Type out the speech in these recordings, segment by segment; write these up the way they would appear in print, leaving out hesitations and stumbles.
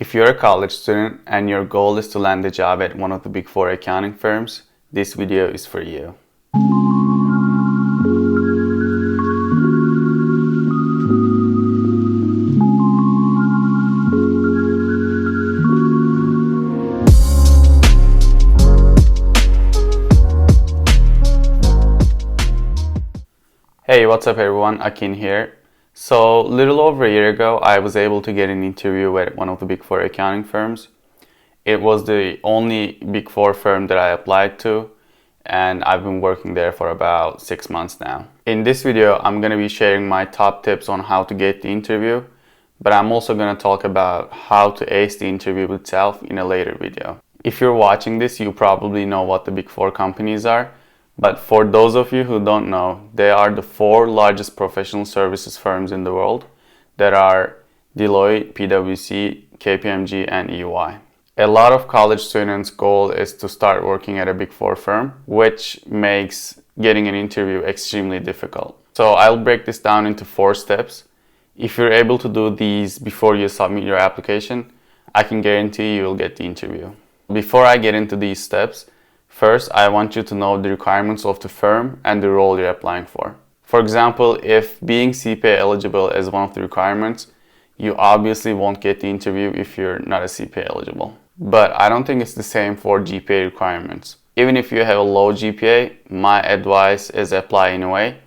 If you're a college student and your goal is to land a job at one of the Big Four accounting firms, this video is for you. Hey, what's up everyone, Akin here. So, little over a year ago, I was able to get an interview at one of the Big Four accounting firms. It was the only Big Four firm that I applied to, and I've been working there for about 6 months now. In this video, I'm going to be sharing my top tips on how to get the interview, but I'm also going to talk about how to ace the interview itself in a later video. If you're watching this, you probably know what the Big Four companies are. But for those of you who don't know, they are the 4 largest professional services firms in the world that are Deloitte, PwC, KPMG, and EY. A lot of college students' goal is to start working at a Big Four firm, which makes getting an interview extremely difficult. So I'll break this down into 4 steps. If you're able to do these before you submit your application, I can guarantee you'll get the interview. Before I get into these steps, first, I want you to know the requirements of the firm and the role you're applying for. For example, if being CPA eligible is one of the requirements, you obviously won't get the interview if you're not a CPA eligible. But I don't think it's the same for GPA requirements. Even if you have a low GPA, my advice is apply anyway,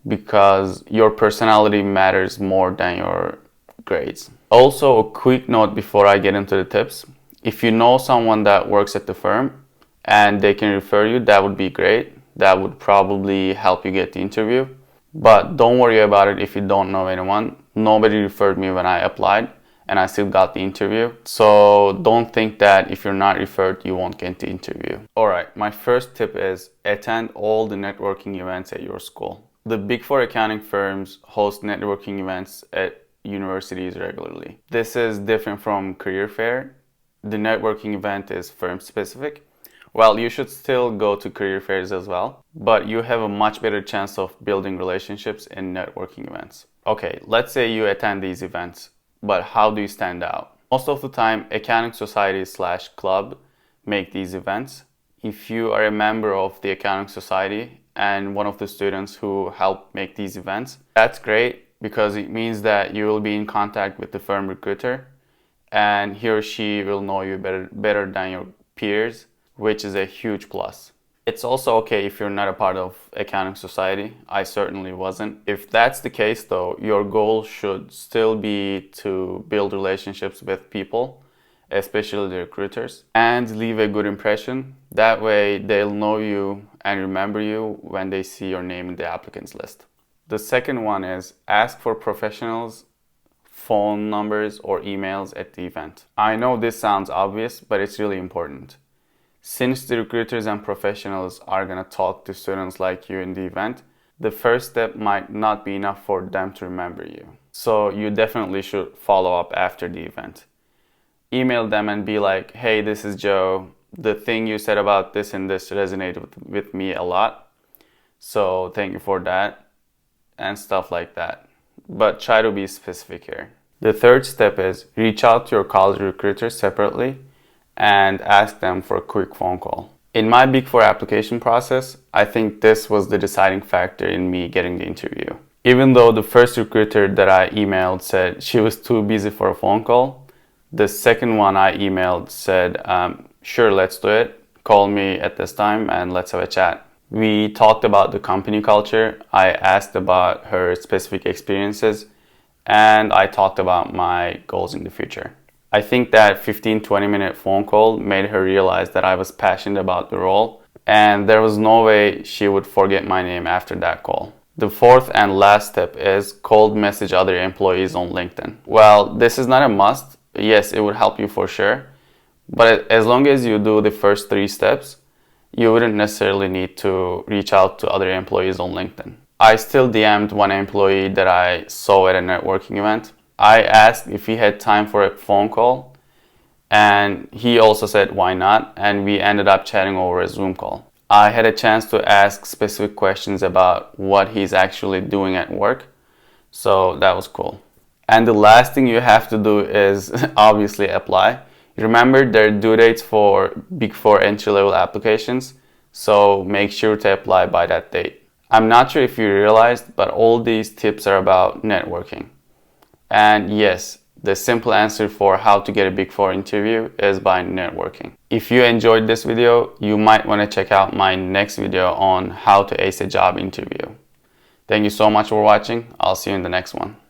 because your personality matters more than your grades. Also, a quick note before I get into the tips. If you know someone that works at the firm, and they can refer you, that would be great. That would probably help you get the interview. But don't worry about it if you don't know anyone. Nobody referred me when I applied, and I still got the interview. So don't think that if you're not referred, you won't get the interview. Alright, my first tip is attend all the networking events at your school. The Big Four accounting firms host networking events at universities regularly. This is different from career fair. The networking event is firm specific. Well, you should still go to career fairs as well, but you have a much better chance of building relationships in networking events. Okay, let's say you attend these events, but how do you stand out? Most of the time, accounting societies / club make these events. If you are a member of the accounting society and one of the students who help make these events, that's great because it means that you will be in contact with the firm recruiter and he or she will know you better than your peers, which is a huge plus. It's also okay if you're not a part of accounting society. I certainly wasn't. If that's the case though, your goal should still be to build relationships with people, especially the recruiters, and leave a good impression. That way they'll know you and remember you when they see your name in the applicants list. The second one is ask for professionals' phone numbers or emails at the event. I know this sounds obvious, but it's really important. Since the recruiters and professionals are going to talk to students like you in the event, the first step might not be enough for them to remember you. So you definitely should follow up after the event. Email them and be like, hey, this is Joe. The thing you said about this and this resonated with me a lot. So thank you for that, and stuff like that. But try to be specific here. The third step is reach out to your college recruiters separately and ask them for a quick phone call. In my Big Four application process, I think this was the deciding factor in me getting the interview. Even though the first recruiter that I emailed said she was too busy for a phone call, the second one I emailed said, sure, let's do it. Call me at this time and let's have a chat. We talked about the company culture. I asked about her specific experiences, and I talked about my goals in the future. I think that 15-20 minute phone call made her realize that I was passionate about the role, and there was no way she would forget my name after that call. The fourth and last step is cold message other employees on LinkedIn. Well, this is not a must. Yes, it would help you for sure, but as long as you do the first 3 steps, you wouldn't necessarily need to reach out to other employees on LinkedIn. I still DM'd one employee that I saw at a networking event. I asked if he had time for a phone call, and he also said why not, and we ended up chatting over a Zoom call. I had a chance to ask specific questions about what he's actually doing at work, so that was cool. And the last thing you have to do is obviously apply. Remember, there are due dates for Big Four entry-level applications, so make sure to apply by that date. I'm not sure if you realized, but all these tips are about networking. And yes, the simple answer for how to get a Big Four interview is by networking. If you enjoyed this video, you might want to check out my next video on how to ace a job interview. Thank you so much for watching. I'll see you in the next one.